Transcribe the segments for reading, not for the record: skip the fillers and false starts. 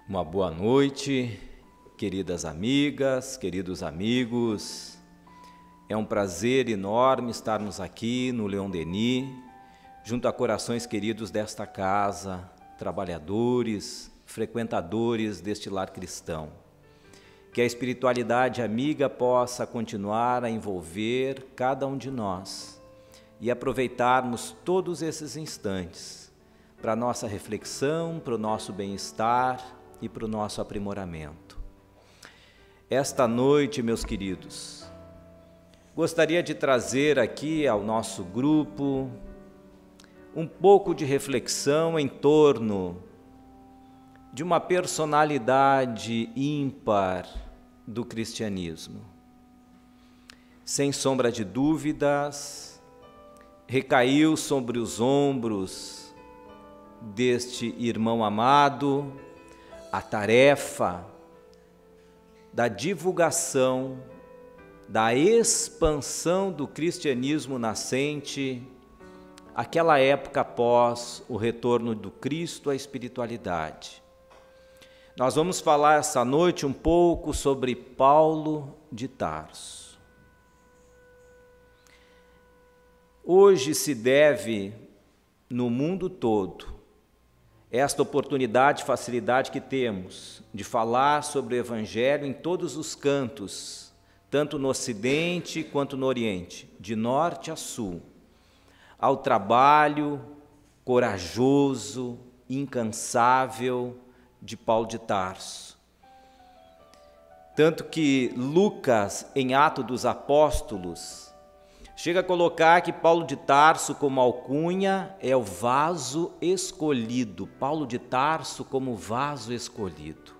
Uma boa noite, queridas amigas, queridos amigos. É um prazer enorme estarmos aqui no Leon Denis, junto a corações queridos desta casa, trabalhadores, frequentadores deste lar cristão. Que a espiritualidade amiga possa continuar a envolver cada um de nós e aproveitarmos todos esses instantes para a nossa reflexão, para o nosso bem-estar e para o nosso aprimoramento. Esta noite, meus queridos, gostaria de trazer aqui ao nosso grupo um pouco de reflexão em torno de uma personalidade ímpar do cristianismo. Sem sombra de dúvidas, recaiu sobre os ombros deste irmão amado a tarefa da divulgação, da expansão do cristianismo nascente, aquela época após o retorno do Cristo à espiritualidade. Nós vamos falar essa noite um pouco sobre Paulo de Tarso. Hoje se deve, no mundo todo, esta oportunidade, facilidade que temos de falar sobre o Evangelho em todos os cantos, tanto no Ocidente quanto no Oriente, de norte a sul, ao trabalho corajoso, incansável de Paulo de Tarso. Tanto que Lucas, em Atos dos Apóstolos, chega a colocar que Paulo de Tarso, como alcunha, é o vaso escolhido. Paulo de Tarso como vaso escolhido.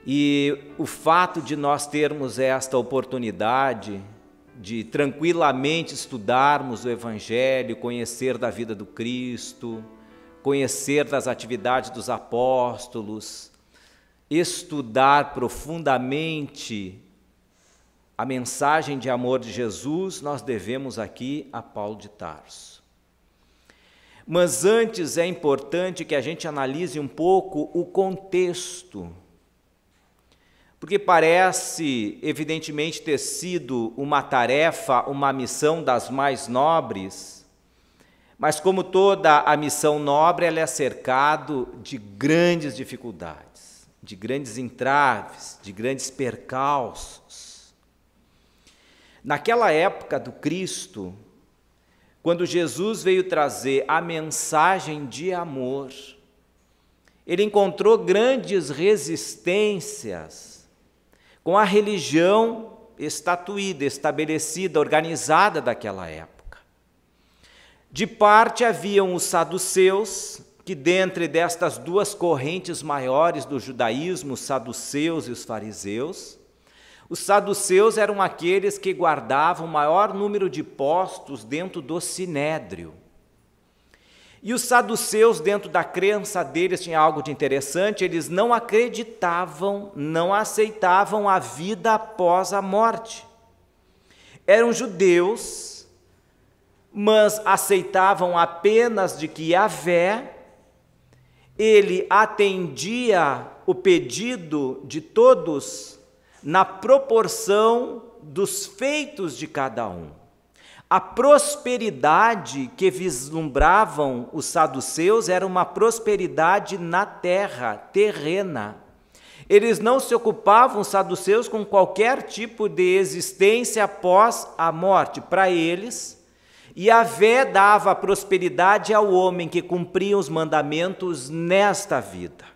E o fato de nós termos esta oportunidade de tranquilamente estudarmos o Evangelho, conhecer da vida do Cristo, conhecer das atividades dos apóstolos, estudar profundamente a mensagem de amor de Jesus, nós devemos aqui a Paulo de Tarso. Mas antes é importante que a gente analise um pouco o contexto, porque parece evidentemente ter sido uma tarefa, uma missão das mais nobres, mas como toda a missão nobre, ela é cercada de grandes dificuldades, de grandes entraves, de grandes percalços. Naquela época do Cristo, quando Jesus veio trazer a mensagem de amor, ele encontrou grandes resistências com a religião estatuída, estabelecida, organizada daquela época. De parte haviam os saduceus, que dentre destas duas correntes maiores do judaísmo, os saduceus e os fariseus, os saduceus eram aqueles que guardavam o maior número de postos dentro do sinédrio. E os saduceus, dentro da crença deles, tinha algo de interessante, eles não acreditavam, não aceitavam a vida após a morte. Eram judeus, mas aceitavam apenas de que Yahvé, ele atendia o pedido de todos na proporção dos feitos de cada um. A prosperidade que vislumbravam os saduceus era uma prosperidade na terra, terrena. Eles não se ocupavam, os saduceus, com qualquer tipo de existência após a morte. Para eles, Yahvé dava prosperidade ao homem que cumpria os mandamentos nesta vida.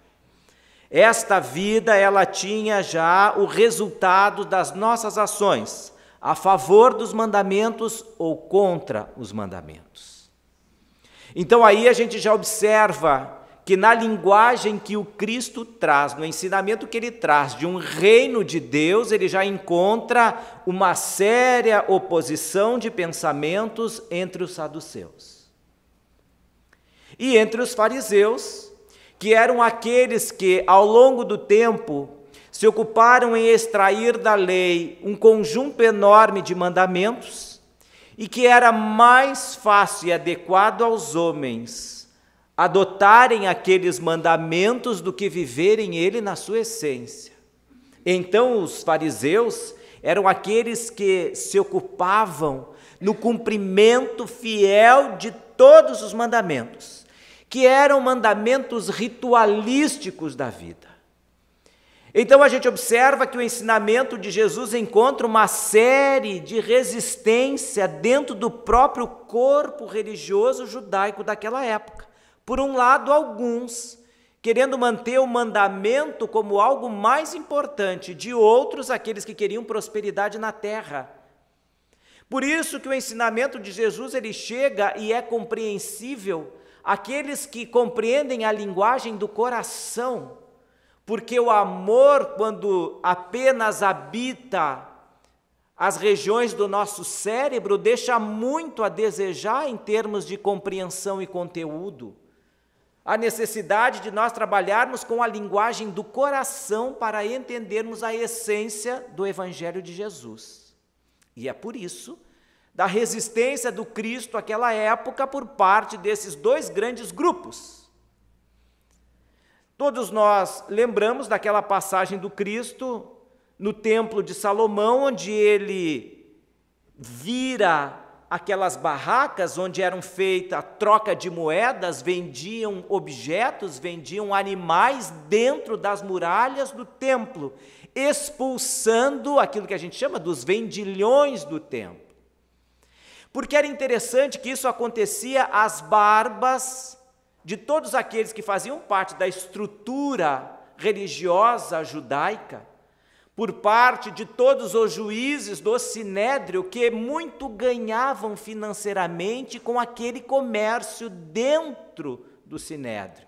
Esta vida, ela tinha já o resultado das nossas ações, a favor dos mandamentos ou contra os mandamentos. Então aí a gente já observa que na linguagem que o Cristo traz, no ensinamento que ele traz de um reino de Deus, ele já encontra uma séria oposição de pensamentos entre os saduceus. E entre os fariseus, que eram aqueles que, ao longo do tempo, se ocuparam em extrair da lei um conjunto enorme de mandamentos e que era mais fácil e adequado aos homens adotarem aqueles mandamentos do que viverem ele na sua essência. Então os fariseus eram aqueles que se ocupavam no cumprimento fiel de todos os mandamentos, que eram mandamentos ritualísticos da vida. Então a gente observa que o ensinamento de Jesus encontra uma série de resistência dentro do próprio corpo religioso judaico daquela época. Por um lado, alguns querendo manter o mandamento como algo mais importante, de outros, aqueles que queriam prosperidade na terra. Por isso que o ensinamento de Jesus ele chega e é compreensível àqueles que compreendem a linguagem do coração, porque o amor, quando apenas habita as regiões do nosso cérebro, deixa muito a desejar em termos de compreensão e conteúdo. A necessidade de nós trabalharmos com a linguagem do coração para entendermos a essência do Evangelho de Jesus. E é por isso da resistência do Cristo àquela época por parte desses dois grandes grupos. Todos nós lembramos daquela passagem do Cristo no Templo de Salomão, onde ele vira aquelas barracas onde eram feitas a troca de moedas, vendiam objetos, vendiam animais dentro das muralhas do templo, expulsando aquilo que a gente chama dos vendilhões do templo. Porque era interessante que isso acontecia às barbas de todos aqueles que faziam parte da estrutura religiosa judaica, por parte de todos os juízes do Sinédrio, que muito ganhavam financeiramente com aquele comércio dentro do Sinédrio.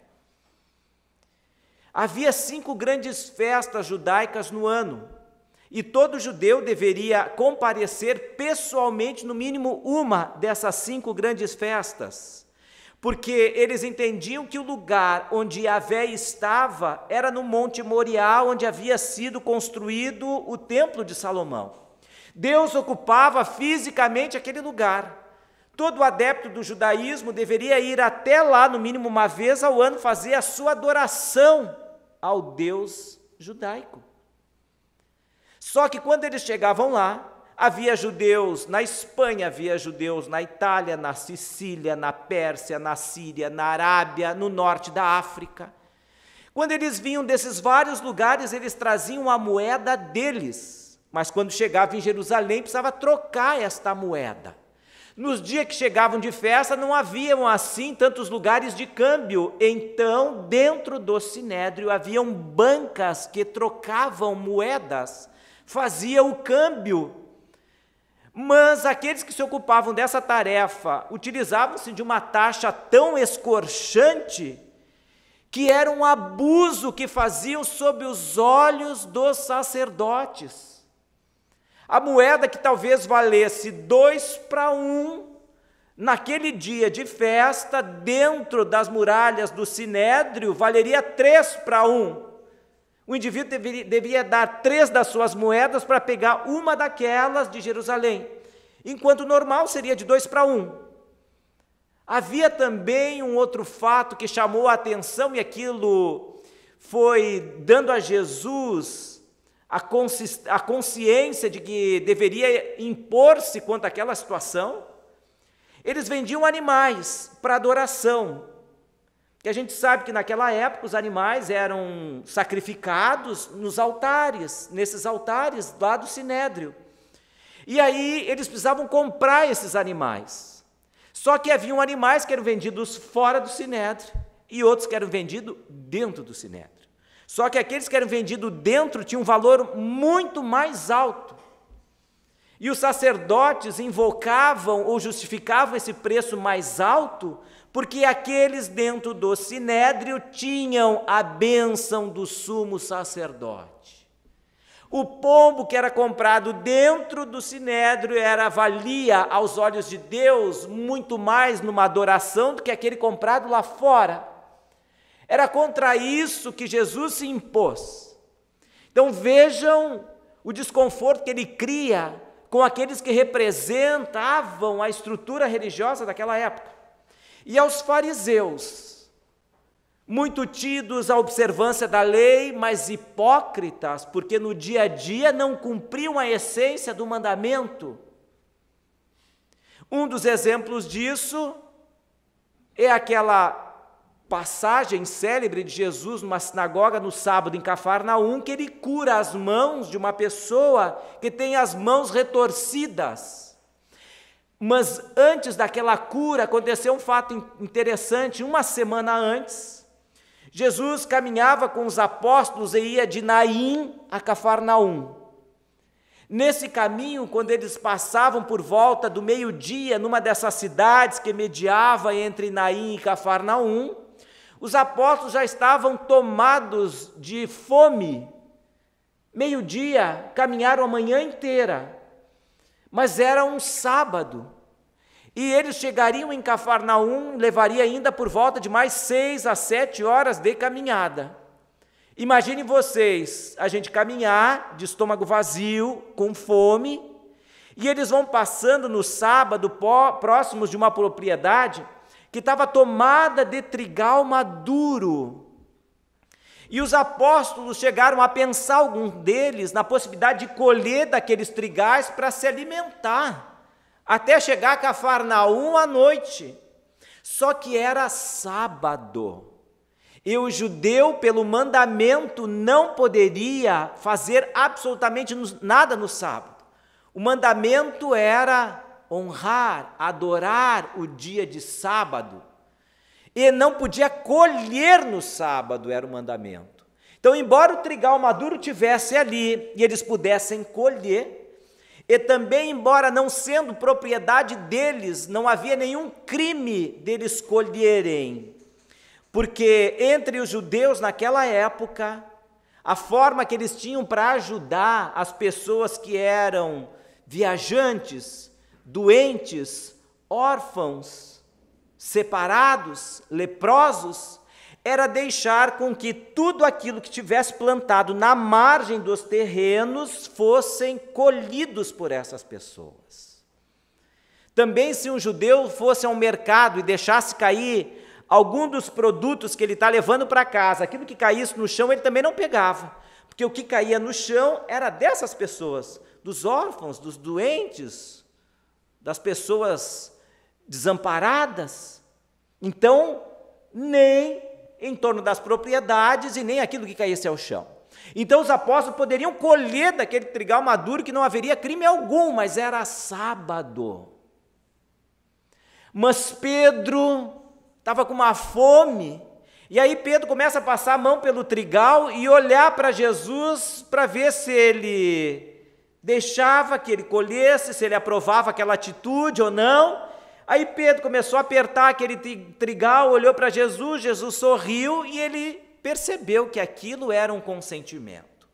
Havia 5 grandes festas judaicas no ano, e todo judeu deveria comparecer pessoalmente, no mínimo uma dessas 5 grandes festas, porque eles entendiam que o lugar onde Yahvé estava era no Monte Moriá, onde havia sido construído o Templo de Salomão. Deus ocupava fisicamente aquele lugar. Todo adepto do judaísmo deveria ir até lá, no mínimo uma vez ao ano, fazer a sua adoração ao Deus judaico. Só que quando eles chegavam lá, havia judeus na Espanha, havia judeus na Itália, na Sicília, na Pérsia, na Síria, na Arábia, no norte da África. Quando eles vinham desses vários lugares, eles traziam a moeda deles, mas quando chegavam em Jerusalém, precisava trocar esta moeda. Nos dias que chegavam de festa, não haviam assim tantos lugares de câmbio, então dentro do Sinédrio haviam bancas que trocavam moedas, fazia o câmbio. Mas aqueles que se ocupavam dessa tarefa utilizavam-se de uma taxa tão escorchante que era um abuso que faziam sob os olhos dos sacerdotes. A moeda que talvez valesse 2 para 1, naquele dia de festa, dentro das muralhas do Sinédrio, valeria 3 para 1. O indivíduo devia dar 3 das suas moedas para pegar uma daquelas de Jerusalém, enquanto o normal seria de 2 para 1. Havia também um outro fato que chamou a atenção, e aquilo foi dando a Jesus a consciência de que deveria impor-se quanto àquela situação. Eles vendiam animais para adoração. E a gente sabe que naquela época os animais eram sacrificados nos altares, nesses altares lá do Sinédrio. E aí eles precisavam comprar esses animais. Só que haviam animais que eram vendidos fora do Sinédrio e outros que eram vendidos dentro do Sinédrio. Só que aqueles que eram vendidos dentro tinham um valor muito mais alto. E os sacerdotes invocavam ou justificavam esse preço mais alto porque aqueles dentro do Sinédrio tinham a bênção do sumo sacerdote. O pombo que era comprado dentro do Sinédrio valia aos olhos de Deus muito mais numa adoração do que aquele comprado lá fora. Era contra isso que Jesus se impôs. Então vejam o desconforto que ele cria com aqueles que representavam a estrutura religiosa daquela época. E aos fariseus, muito tidos à observância da lei, mas hipócritas, porque no dia a dia não cumpriam a essência do mandamento. Um dos exemplos disso é aquela passagem célebre de Jesus numa sinagoga no sábado em Cafarnaum, que ele cura as mãos de uma pessoa que tem as mãos retorcidas. Mas antes daquela cura aconteceu um fato interessante. Uma semana antes, Jesus caminhava com os apóstolos e ia de Naim a Cafarnaum. Nesse caminho, quando eles passavam por volta do meio-dia, numa dessas cidades que mediava entre Naim e Cafarnaum, os apóstolos já estavam tomados de fome. Meio-dia, caminharam a manhã inteira, mas era um sábado. E eles chegariam em Cafarnaum, levaria ainda por volta de mais 6 a 7 horas de caminhada. Imaginem vocês, a gente caminhar de estômago vazio, com fome, e eles vão passando no sábado, próximos de uma propriedade que estava tomada de trigal maduro. E os apóstolos chegaram a pensar, alguns deles, na possibilidade de colher daqueles trigais para se alimentar, até chegar a Cafarnaum à noite. Só que era sábado, e o judeu, pelo mandamento, não poderia fazer absolutamente nada no sábado. O mandamento era honrar, adorar o dia de sábado, e não podia colher no sábado, era o mandamento. Então, embora o trigal maduro tivesse ali, e eles pudessem colher, e também, embora não sendo propriedade deles, não havia nenhum crime deles colherem, porque entre os judeus naquela época, a forma que eles tinham para ajudar as pessoas que eram viajantes, doentes, órfãos, separados, leprosos, era deixar com que tudo aquilo que tivesse plantado na margem dos terrenos fossem colhidos por essas pessoas. Também, se um judeu fosse ao mercado e deixasse cair algum dos produtos que ele está levando para casa, aquilo que caísse no chão ele também não pegava, porque o que caía no chão era dessas pessoas, dos órfãos, dos doentes, das pessoas desamparadas. Então, nem em torno das propriedades e nem aquilo que caísse ao chão. Então, os apóstolos poderiam colher daquele trigal maduro que não haveria crime algum, mas era sábado. Mas Pedro estava com uma fome, e aí Pedro começa a passar a mão pelo trigal e olhar para Jesus para ver se ele deixava que ele colhesse, se ele aprovava aquela atitude ou não. Aí Pedro começou a apertar aquele trigal, olhou para Jesus, Jesus sorriu e ele percebeu que aquilo era um consentimento.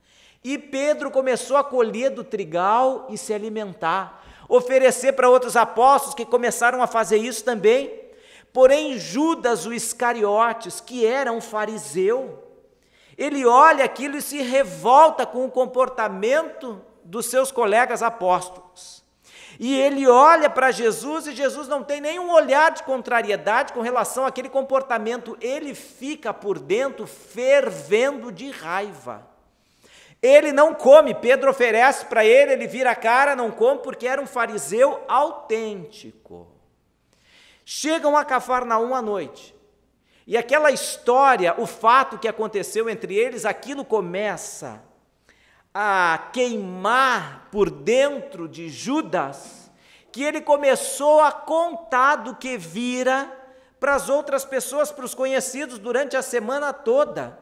E Pedro começou a colher do trigal e se alimentar, oferecer para outros apóstolos que começaram a fazer isso também. Porém, Judas, o Iscariotes, que era um fariseu, ele olha aquilo e se revolta com o comportamento dos seus colegas apóstolos. E ele olha para Jesus e Jesus não tem nenhum olhar de contrariedade com relação àquele comportamento. Ele fica por dentro fervendo de raiva. Ele não come, Pedro oferece para ele, ele vira a cara, não come, porque era um fariseu autêntico. Chegam a Cafarnaum à noite. E aquela história, o fato que aconteceu entre eles, aquilo começa a queimar por dentro de Judas, que ele começou a contar do que vira para as outras pessoas, para os conhecidos durante a semana toda,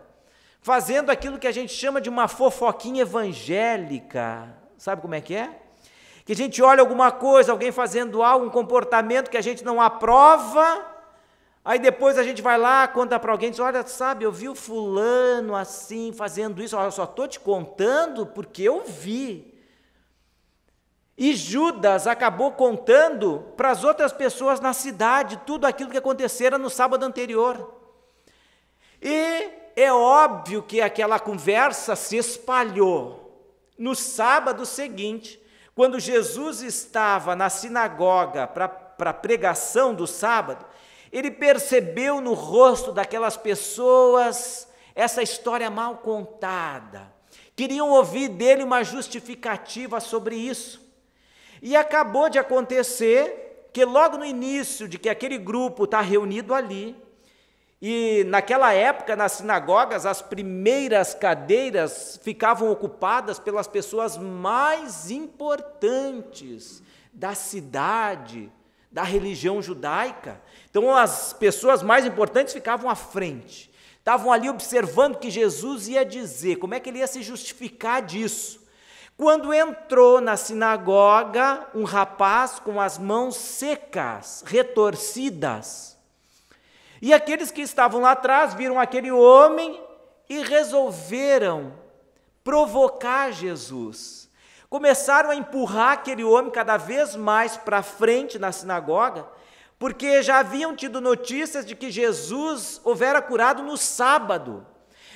fazendo aquilo que a gente chama de uma fofoquinha evangélica. Sabe como é? Que a gente olha alguma coisa, alguém fazendo algo, um comportamento que a gente não aprova, aí depois a gente vai lá, conta para alguém, diz, olha, sabe, eu vi o fulano assim, fazendo isso, olha, eu só estou te contando porque eu vi. E Judas acabou contando para as outras pessoas na cidade tudo aquilo que acontecera no sábado anterior. E é óbvio que aquela conversa se espalhou. No sábado seguinte, quando Jesus estava na sinagoga para a pregação do sábado, Ele percebeu no rosto daquelas pessoas essa história mal contada. Queriam ouvir dele uma justificativa sobre isso. E acabou de acontecer que logo no início de que aquele grupo está reunido ali, e naquela época, nas sinagogas, as primeiras cadeiras ficavam ocupadas pelas pessoas mais importantes da cidade, da religião judaica. Então, as pessoas mais importantes ficavam à frente. Estavam ali observando o que Jesus ia dizer, como é que ele ia se justificar disso. Quando entrou na sinagoga um rapaz com as mãos secas, retorcidas, e aqueles que estavam lá atrás viram aquele homem e resolveram provocar Jesus. Começaram a empurrar aquele homem cada vez mais para frente na sinagoga, porque já haviam tido notícias de que Jesus houvera curado no sábado.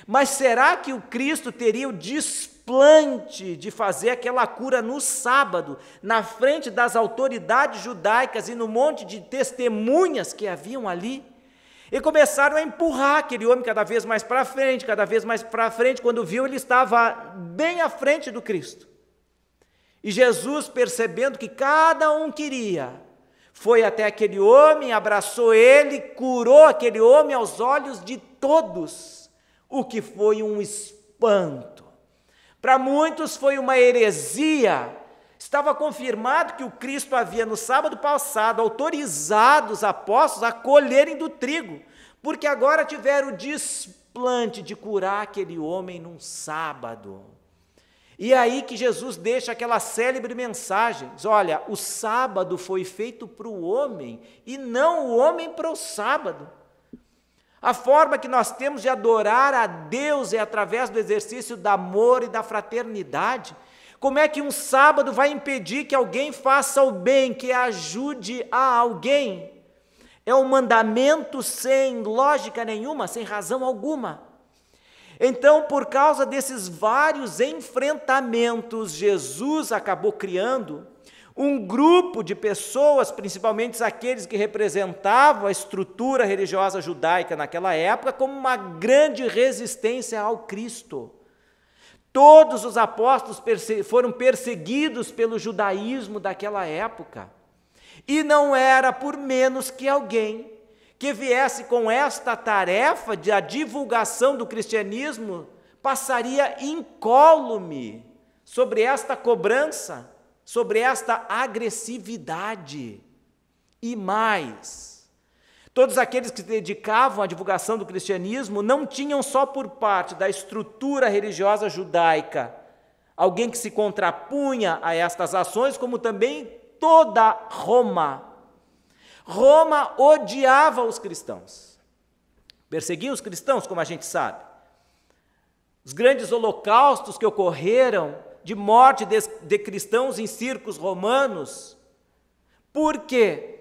Mas será que o Cristo teria o desplante de fazer aquela cura no sábado, na frente das autoridades judaicas e no monte de testemunhas que haviam ali? E começaram a empurrar aquele homem cada vez mais para frente, cada vez mais para frente. Quando viu, ele estava bem à frente do Cristo. E Jesus, percebendo que cada um queria, foi até aquele homem, abraçou ele, curou aquele homem aos olhos de todos, o que foi um espanto. Para muitos foi uma heresia. Estava confirmado que o Cristo havia no sábado passado autorizado os apóstolos a colherem do trigo, porque agora tiveram o desplante de curar aquele homem num sábado. E é aí que Jesus deixa aquela célebre mensagem, diz, olha, o sábado foi feito para o homem e não o homem para o sábado. A forma que nós temos de adorar a Deus é através do exercício do amor e da fraternidade. Como é que um sábado vai impedir que alguém faça o bem, que ajude a alguém? É um mandamento sem lógica nenhuma, sem razão alguma. Então, por causa desses vários enfrentamentos, Jesus acabou criando um grupo de pessoas, principalmente aqueles que representavam a estrutura religiosa judaica naquela época, como uma grande resistência ao Cristo. Todos os apóstolos foram perseguidos pelo judaísmo daquela época. E não era por menos que alguém que viesse com esta tarefa de a divulgação do cristianismo passaria incólume sobre esta cobrança, sobre esta agressividade. E mais, todos aqueles que se dedicavam à divulgação do cristianismo não tinham só por parte da estrutura religiosa judaica alguém que se contrapunha a estas ações, como também toda Roma. Roma odiava os cristãos, perseguia os cristãos, como a gente sabe. Os grandes holocaustos que ocorreram de morte de cristãos em circos romanos. Por quê?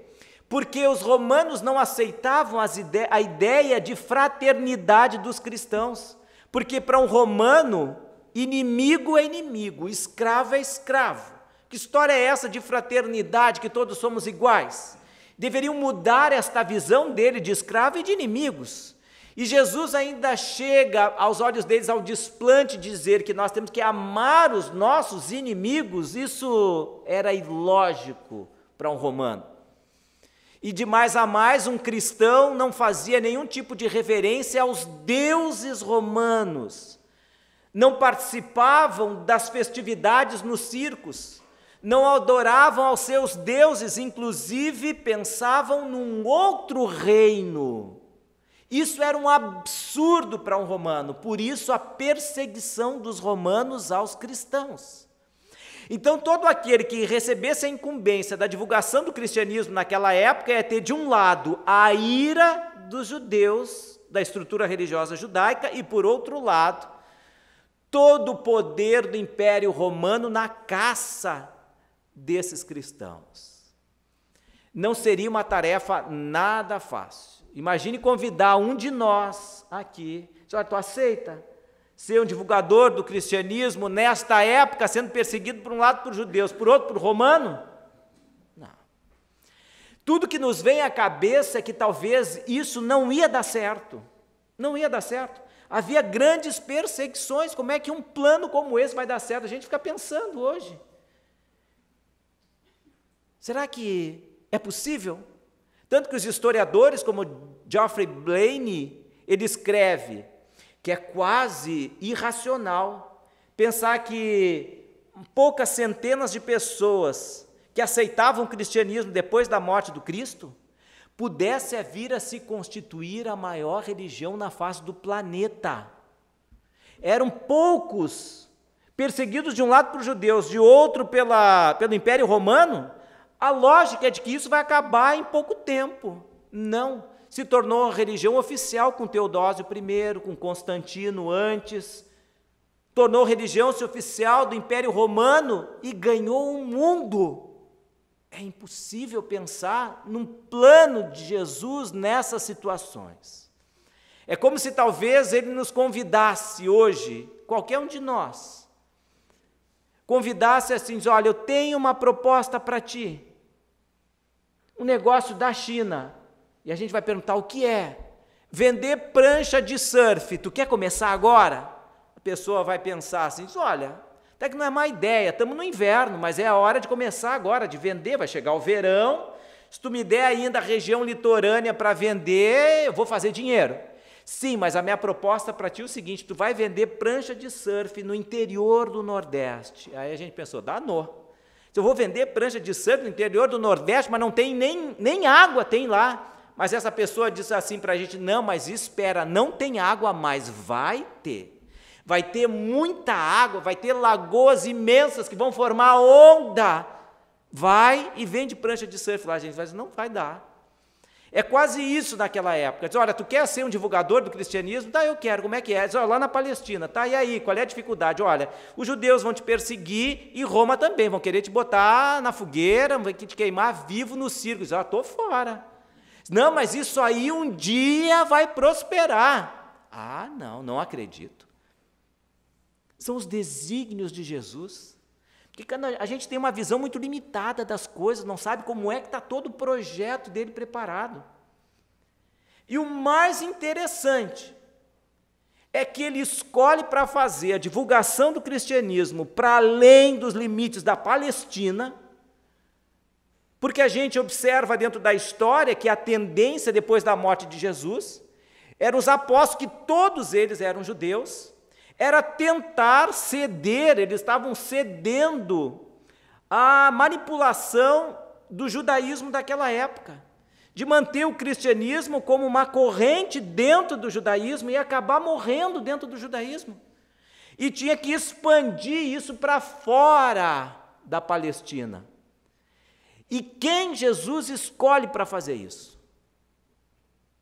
Porque os romanos não aceitavam a ideia de fraternidade dos cristãos. Porque para um romano, inimigo é inimigo, escravo é escravo. Que história é essa de fraternidade, que todos somos iguais? Deveriam mudar esta visão dele de escravo e de inimigos. E Jesus ainda chega aos olhos deles ao desplante de dizer que nós temos que amar os nossos inimigos. Isso era ilógico para um romano. E de mais a mais, um cristão não fazia nenhum tipo de reverência aos deuses romanos. Não participavam das festividades nos circos. Não adoravam aos seus deuses, inclusive pensavam num outro reino. Isso era um absurdo para um romano, por isso a perseguição dos romanos aos cristãos. Então, todo aquele que recebesse a incumbência da divulgação do cristianismo naquela época ia ter, de um lado, a ira dos judeus, da estrutura religiosa judaica, e, por outro lado, todo o poder do Império Romano na caça desses cristãos. Não seria uma tarefa nada fácil. Imagine convidar um de nós aqui, olha, tu aceita ser um divulgador do cristianismo nesta época, sendo perseguido por um lado por judeus, por outro por romano? Não. Tudo que nos vem à cabeça é que talvez isso não ia dar certo. Não ia dar certo. Havia grandes perseguições. Como é que um plano como esse vai dar certo? A gente fica pensando hoje. Será que é possível? Tanto que os historiadores, como Geoffrey Blaine, ele escreve que é quase irracional pensar que poucas centenas de pessoas que aceitavam o cristianismo depois da morte do Cristo pudesse vir a se constituir a maior religião na face do planeta. Eram poucos, perseguidos de um lado por judeus, de outro pelo Império Romano. A lógica é de que isso vai acabar em pouco tempo. Não, se tornou religião oficial com Teodósio I, com Constantino antes, tornou religião oficial do Império Romano e ganhou o mundo. É impossível pensar num plano de Jesus nessas situações. É como se talvez ele nos convidasse hoje, qualquer um de nós, convidasse assim, diz, olha, eu tenho uma proposta para ti, um negócio da China, e a gente vai perguntar o que é? Vender prancha de surf, tu quer começar agora? A pessoa vai pensar assim, diz, olha, até que não é má ideia, estamos no inverno, mas é a hora de começar agora, de vender, vai chegar o verão, se tu me der ainda a região litorânea para vender, eu vou fazer dinheiro. Sim, mas a minha proposta para ti é o seguinte, tu vai vender prancha de surf no interior do Nordeste. Aí a gente pensou, danou. Se eu vou vender prancha de surf no interior do Nordeste, mas não tem nem água tem lá. Mas essa pessoa disse assim para a gente, não, mas espera, não tem água mais, vai ter. Vai ter muita água, vai ter lagoas imensas que vão formar onda. Vai e vende prancha de surf lá. A gente vai dizer, não vai dar. É quase isso naquela época. Diz, olha, tu quer ser um divulgador do cristianismo? Tá, eu quero. Como é que é? Diz, olha, lá na Palestina. Tá, e aí? Qual é a dificuldade? Olha, os judeus vão te perseguir e Roma também. Vão querer te botar na fogueira, vão te queimar vivo no circo. Diz, estou fora. Diz, não, mas isso aí um dia vai prosperar. Ah, não acredito. São os desígnios de Jesus. Porque a gente tem uma visão muito limitada das coisas, não sabe como é que está todo o projeto dele preparado. E o mais interessante é que ele escolhe para fazer a divulgação do cristianismo para além dos limites da Palestina, porque a gente observa dentro da história que a tendência depois da morte de Jesus eram os apóstolos, que todos eles eram judeus, era tentar ceder, eles estavam cedendo à manipulação do judaísmo daquela época, de manter o cristianismo como uma corrente dentro do judaísmo e acabar morrendo dentro do judaísmo. E tinha que expandir isso para fora da Palestina. E quem Jesus escolhe para fazer isso?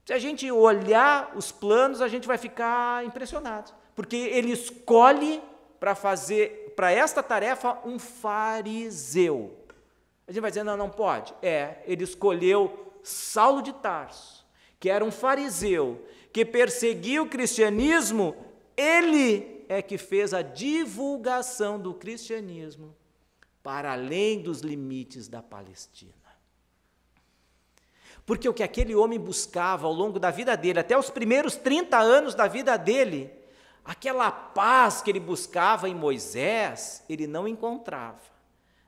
Se a gente olhar os planos, a gente vai ficar impressionado. Porque ele escolhe para fazer, para esta tarefa, um fariseu. A gente vai dizer, não pode. Ele escolheu Saulo de Tarso, que era um fariseu, que perseguia o cristianismo, ele é que fez a divulgação do cristianismo para além dos limites da Palestina. Porque o que aquele homem buscava ao longo da vida dele, até os primeiros 30 anos da vida dele, aquela paz que ele buscava em Moisés, ele não encontrava.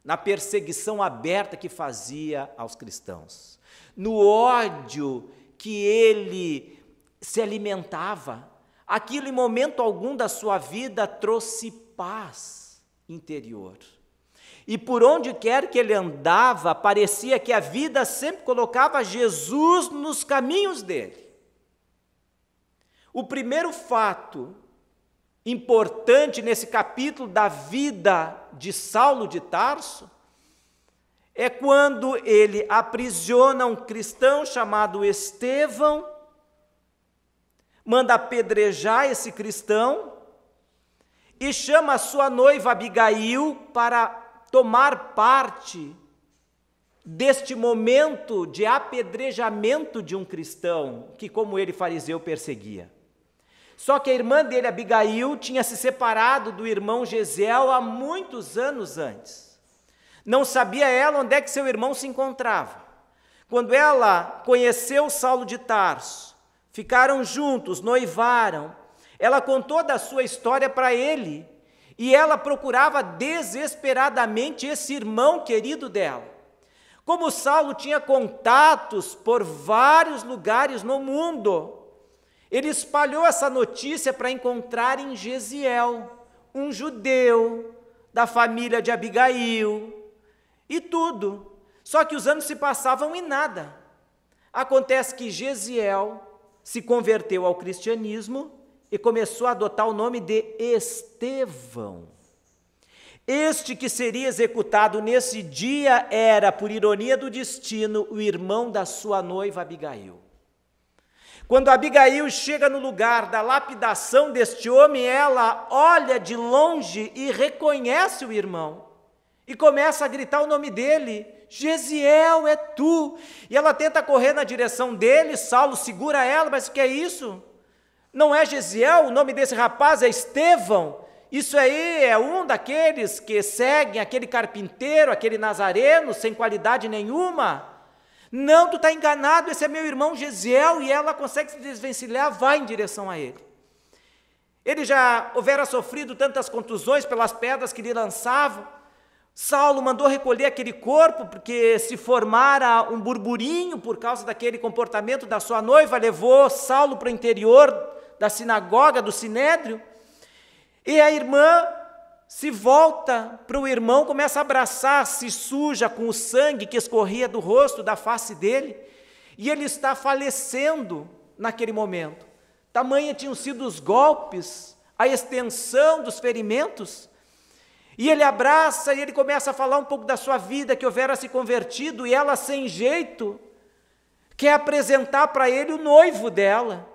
Na perseguição aberta que fazia aos cristãos. No ódio que ele se alimentava. Aquilo, em momento algum da sua vida, trouxe paz interior. E por onde quer que ele andava, parecia que a vida sempre colocava Jesus nos caminhos dele. O primeiro fato importante nesse capítulo da vida de Saulo de Tarso é quando ele aprisiona um cristão chamado Estevão, manda apedrejar esse cristão e chama a sua noiva Abigail para tomar parte deste momento de apedrejamento de um cristão que, como ele, fariseu, perseguia. Só que a irmã dele, Abigail, tinha se separado do irmão Gesiel há muitos anos antes. Não sabia ela onde é que seu irmão se encontrava. Quando ela conheceu Saulo de Tarso, ficaram juntos, noivaram, ela contou da sua história para ele, e ela procurava desesperadamente esse irmão querido dela. Como Saulo tinha contatos por vários lugares no mundo, ele espalhou essa notícia para encontrar em Gesiel, um judeu da família de Abigail, e tudo. Só que os anos se passavam e nada. Acontece que Gesiel se converteu ao cristianismo e começou a adotar o nome de Estevão. Este que seria executado nesse dia era, por ironia do destino, o irmão da sua noiva Abigail. Quando Abigail chega no lugar da lapidação deste homem, ela olha de longe e reconhece o irmão e começa a gritar o nome dele: Gesiel, é tu. E ela tenta correr na direção dele, Saulo segura ela, mas o que é isso? Não é Gesiel, o nome desse rapaz é Estevão. Isso aí é um daqueles que seguem aquele carpinteiro, aquele nazareno, sem qualidade nenhuma. Não, tu está enganado, esse é meu irmão Gesiel. E ela consegue se desvencilhar, vai em direção a ele. Ele já houvera sofrido tantas contusões pelas pedras que lhe lançavam. Saulo mandou recolher aquele corpo, porque se formara um burburinho por causa daquele comportamento da sua noiva, levou Saulo para o interior da sinagoga, do sinédrio, e a irmã se volta para o irmão, começa a abraçar, se suja com o sangue que escorria do rosto, da face dele, e ele está falecendo naquele momento. Tamanha tinham sido os golpes, a extensão dos ferimentos, e ele abraça e ele começa a falar um pouco da sua vida, que houvera se convertido, e ela, sem jeito, quer apresentar para ele o noivo dela.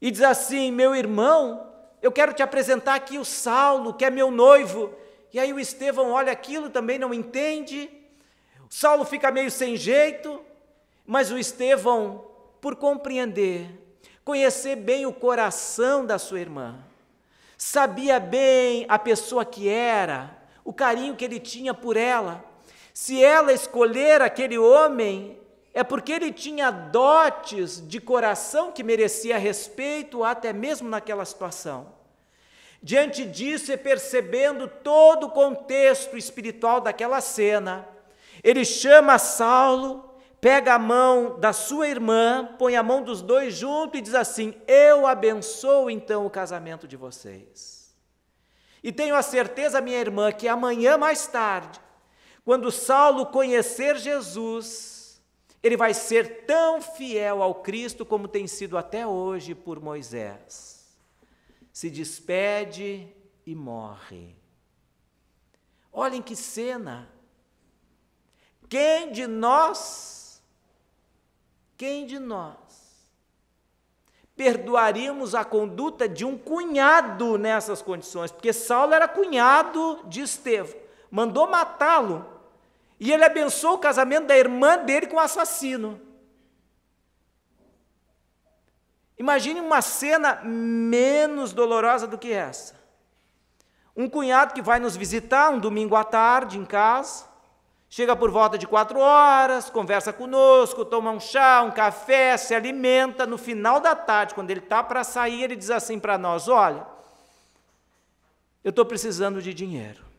E diz assim: meu irmão, eu quero te apresentar aqui o Saulo, que é meu noivo. E aí o Estevão olha aquilo, também não entende. O Saulo fica meio sem jeito, mas o Estevão, por compreender, conhecer bem o coração da sua irmã, sabia bem a pessoa que era, o carinho que ele tinha por ela. Se ela escolher aquele homem, é porque ele tinha dotes de coração que merecia respeito, até mesmo naquela situação. Diante disso, e percebendo todo o contexto espiritual daquela cena, ele chama Saulo, pega a mão da sua irmã, põe a mão dos dois junto e diz assim: eu abençoo então o casamento de vocês. E tenho a certeza, minha irmã, que amanhã mais tarde, quando Saulo conhecer Jesus, ele vai ser tão fiel ao Cristo como tem sido até hoje por Moisés. Se despede e morre. Olhem que cena. Quem de nós perdoaríamos a conduta de um cunhado nessas condições? Porque Saulo era cunhado de Estevão, mandou matá-lo. E ele abençoou o casamento da irmã dele com o assassino. Imagine uma cena menos dolorosa do que essa. Um cunhado que vai nos visitar um domingo à tarde em casa, chega por volta de 4 horas, conversa conosco, toma um chá, um café, se alimenta. No final da tarde, quando ele está para sair, ele diz assim para nós: olha, eu estou precisando de dinheiro.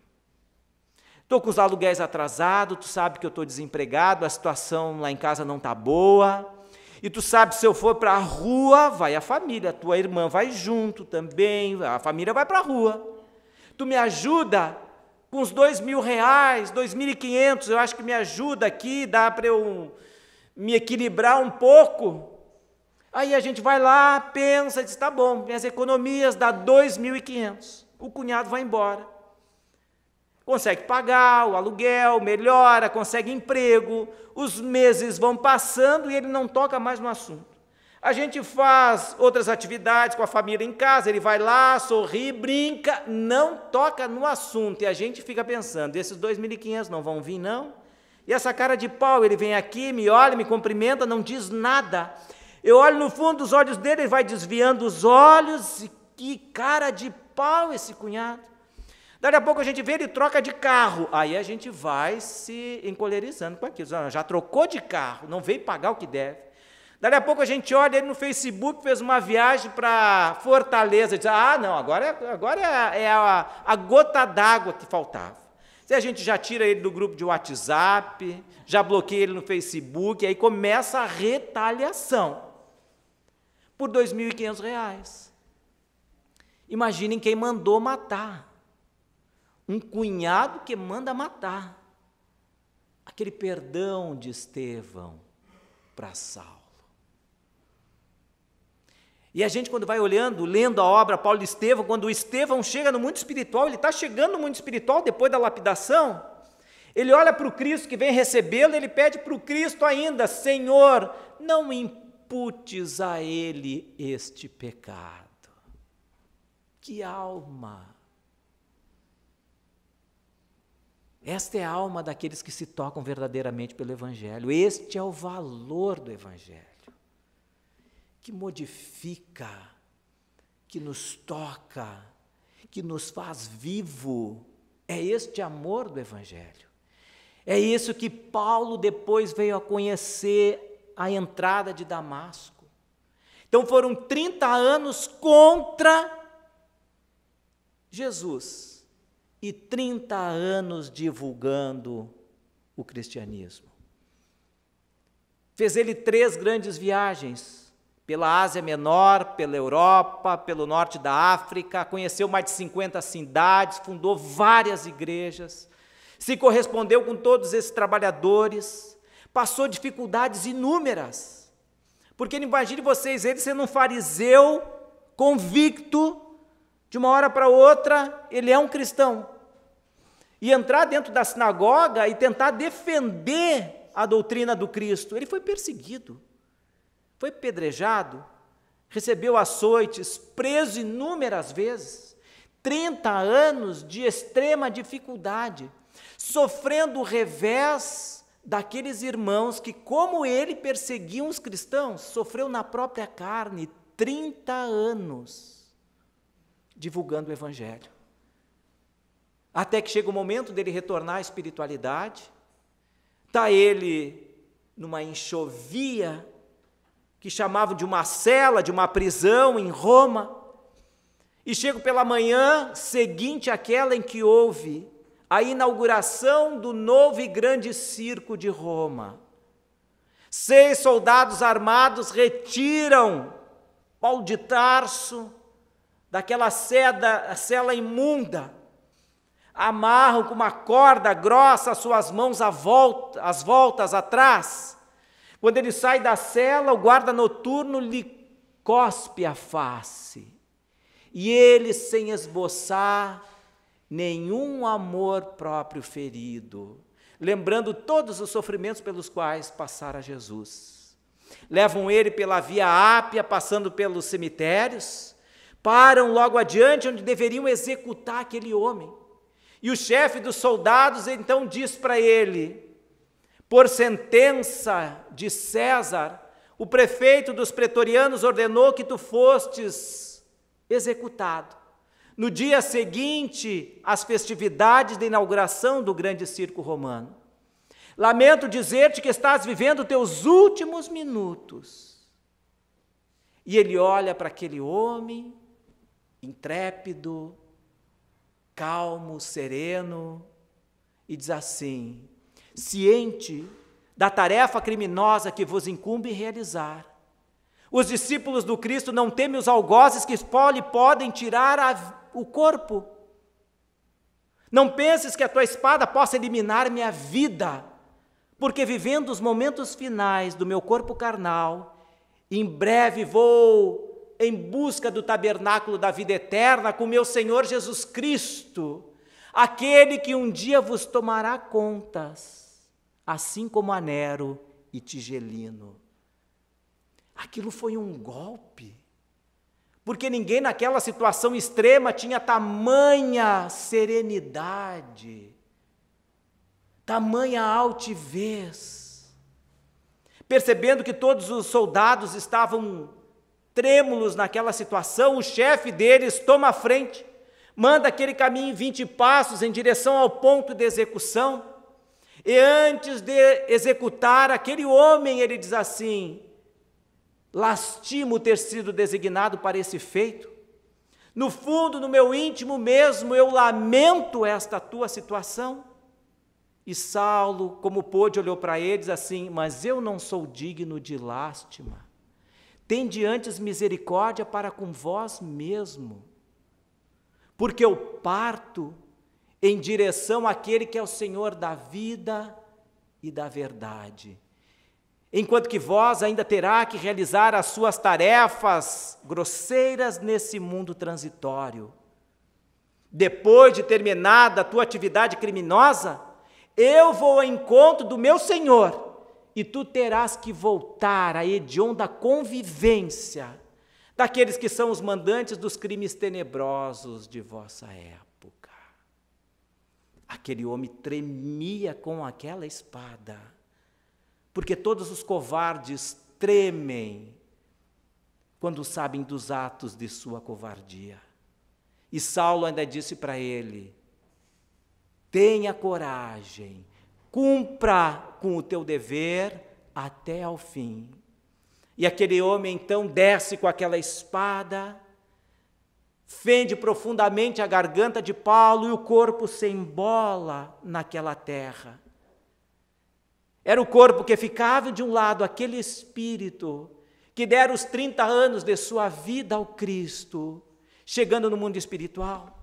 Estou com os aluguéis atrasados, tu sabe que eu estou desempregado, a situação lá em casa não está boa, e tu sabe, se eu for para a rua, vai a família, a tua irmã vai junto também, a família vai para a rua. Tu me ajuda com uns R$2.000, R$2.500, eu acho que me ajuda aqui, dá para eu me equilibrar um pouco. Aí a gente vai lá, pensa, diz: tá bom, minhas economias dá R$2.500. O cunhado vai embora. Consegue pagar o aluguel, melhora, consegue emprego, os meses vão passando e ele não toca mais no assunto. A gente faz outras atividades com a família em casa, ele vai lá, sorri, brinca, não toca no assunto. E a gente fica pensando: esses R$2.500 não vão vir, não? E essa cara de pau, ele vem aqui, me olha, me cumprimenta, não diz nada. Eu olho no fundo dos olhos dele, ele vai desviando os olhos, e que cara de pau esse cunhado. Daqui a pouco a gente vê ele troca de carro, aí a gente vai se encolerizando com aquilo. Já trocou de carro, não veio pagar o que deve. Daqui a pouco a gente olha ele no Facebook, fez uma viagem para Fortaleza, e diz, não, agora é a gota d'água que faltava. Se a gente já tira ele do grupo de WhatsApp, já bloqueia ele no Facebook, aí começa a retaliação por R$ 2.500. Imaginem quem mandou matar. Um cunhado que manda matar. Aquele perdão de Estevão para Saulo. E a gente, quando vai olhando, lendo a obra Paulo e Estevão, quando o Estevão chega no mundo espiritual, ele está chegando no mundo espiritual depois da lapidação, ele olha para o Cristo que vem recebê-lo, ele pede para o Cristo ainda, Senhor, não imputes a ele este pecado. Que alma! Esta é a alma daqueles que se tocam verdadeiramente pelo Evangelho. Este é o valor do Evangelho, que modifica, que nos toca, que nos faz vivo. É este amor do Evangelho. É isso que Paulo depois veio a conhecer a entrada de Damasco. Então foram 30 anos contra Jesus e 30 anos divulgando o cristianismo. Fez ele 3 grandes viagens, pela Ásia Menor, pela Europa, pelo norte da África, conheceu mais de 50 cidades, fundou várias igrejas, se correspondeu com todos esses trabalhadores, passou dificuldades inúmeras, porque imagine vocês, ele sendo um fariseu convicto, de uma hora para outra, ele é um cristão, e entrar dentro da sinagoga e tentar defender a doutrina do Cristo, ele foi perseguido, foi pedrejado, recebeu açoites, preso inúmeras vezes, 30 anos de extrema dificuldade, sofrendo o revés daqueles irmãos que, como ele, perseguiam os cristãos, sofreu na própria carne 30 anos divulgando o Evangelho. Até que chega o momento dele retornar à espiritualidade, está ele numa enxovia, que chamavam de uma cela, de uma prisão em Roma, e chego pela manhã seguinte àquela em que houve a inauguração do novo e grande circo de Roma. 6 soldados armados retiram Paulo de Tarso daquela cela imunda, amarram com uma corda grossa as suas mãos às voltas atrás. Quando ele sai da cela, o guarda noturno lhe cospe a face, e ele, sem esboçar nenhum amor próprio ferido, lembrando todos os sofrimentos pelos quais passara Jesus. Levam ele pela Via Ápia, passando pelos cemitérios, param logo adiante onde deveriam executar aquele homem. E o chefe dos soldados então diz para ele, por sentença de César, o prefeito dos pretorianos ordenou que tu fostes executado. No dia seguinte, às festividades de inauguração do grande circo romano. Lamento dizer-te que estás vivendo teus últimos minutos. E ele olha para aquele homem, intrépido, calmo, sereno, e diz assim, ciente da tarefa criminosa que vos incumbe realizar, os discípulos do Cristo não temem os algozes que podem tirar o corpo. Não penses que a tua espada possa eliminar minha vida, porque vivendo os momentos finais do meu corpo carnal, em breve vou em busca do tabernáculo da vida eterna com meu Senhor Jesus Cristo, aquele que um dia vos tomará contas, assim como a Nero e Tigelino. Aquilo foi um golpe, porque ninguém naquela situação extrema tinha tamanha serenidade, tamanha altivez. Percebendo que todos os soldados estavam trêmulos naquela situação, o chefe deles toma a frente, manda que ele caminhe 20 passos em direção ao ponto de execução, e antes de executar aquele homem, ele diz assim: lastimo ter sido designado para esse feito. No fundo, no meu íntimo mesmo, eu lamento esta tua situação. E Saulo, como pôde, olhou para ele e diz assim: mas eu não sou digno de lástima. Tende antes misericórdia para com vós mesmo, porque eu parto em direção àquele que é o Senhor da vida e da verdade. Enquanto que vós ainda terá que realizar as suas tarefas grosseiras nesse mundo transitório. Depois de terminada a tua atividade criminosa, eu vou ao encontro do meu Senhor, e tu terás que voltar à hedionda convivência daqueles que são os mandantes dos crimes tenebrosos de vossa época. Aquele homem tremia com aquela espada, porque todos os covardes tremem quando sabem dos atos de sua covardia. E Saulo ainda disse para ele: tenha coragem, cumpra com o teu dever até ao fim. E aquele homem então desce com aquela espada, fende profundamente a garganta de Paulo e o corpo se embola naquela terra. Era o corpo que ficava de um lado, aquele espírito que dera os 30 anos de sua vida ao Cristo, chegando no mundo espiritual.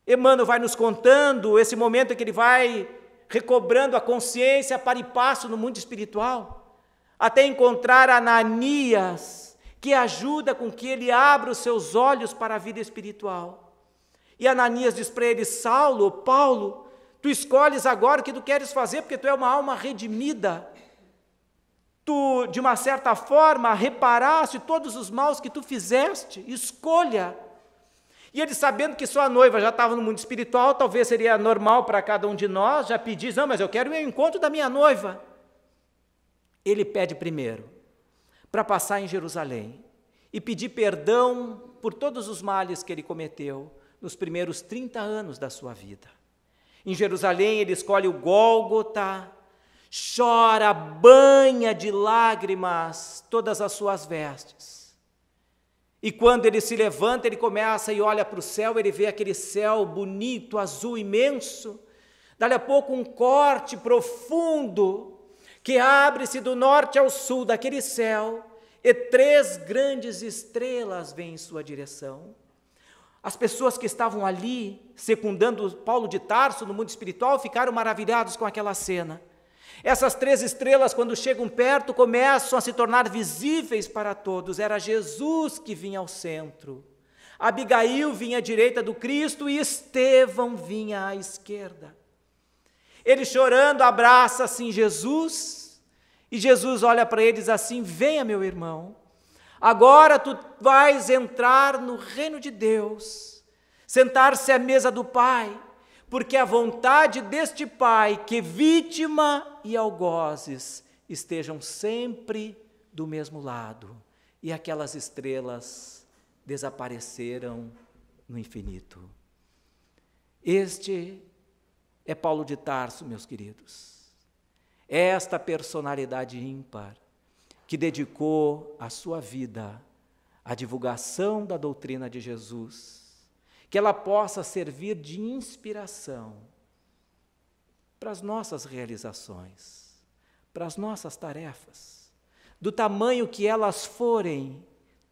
Emmanuel vai nos contando esse momento em que ele vai recobrando a consciência para e passo no mundo espiritual, até encontrar Ananias, que ajuda com que ele abra os seus olhos para a vida espiritual. E Ananias diz para ele: Saulo, Paulo, tu escolhes agora o que tu queres fazer, porque tu é uma alma redimida. Tu, de uma certa forma, reparaste todos os maus que tu fizeste, escolha. E ele, sabendo que sua noiva já estava no mundo espiritual, talvez seria normal para cada um de nós já pedir: não, mas eu quero ir ao encontro da minha noiva. Ele pede primeiro para passar em Jerusalém e pedir perdão por todos os males que ele cometeu nos primeiros 30 anos da sua vida. Em Jerusalém ele escolhe o Gólgota, chora, banha de lágrimas todas as suas vestes. E quando ele se levanta, ele começa e olha para o céu, ele vê aquele céu bonito, azul, imenso. Dali a pouco um corte profundo que abre-se do norte ao sul daquele céu, e 3 grandes estrelas vêm em sua direção. As pessoas que estavam ali, secundando Paulo de Tarso no mundo espiritual, ficaram maravilhados com aquela cena. Essas 3 estrelas, quando chegam perto, começam a se tornar visíveis para todos. Era Jesus que vinha ao centro, Abigail vinha à direita do Cristo e Estevão vinha à esquerda. Ele, chorando, abraça assim Jesus, e Jesus olha para ele e diz assim: venha, meu irmão, agora tu vais entrar no reino de Deus, sentar-se à mesa do Pai, porque a vontade deste Pai que vítima e algozes estejam sempre do mesmo lado. E aquelas estrelas desapareceram no infinito. Este é Paulo de Tarso, meus queridos. Esta personalidade ímpar que dedicou a sua vida à divulgação da doutrina de Jesus, que ela possa servir de inspiração para as nossas realizações, para as nossas tarefas. Do tamanho que elas forem,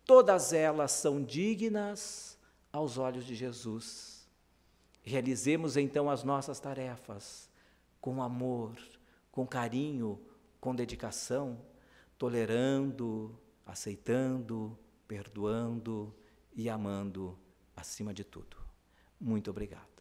todas elas são dignas aos olhos de Jesus. Realizemos então as nossas tarefas com amor, com carinho, com dedicação, tolerando, aceitando, perdoando e amando acima de tudo. Muito obrigado.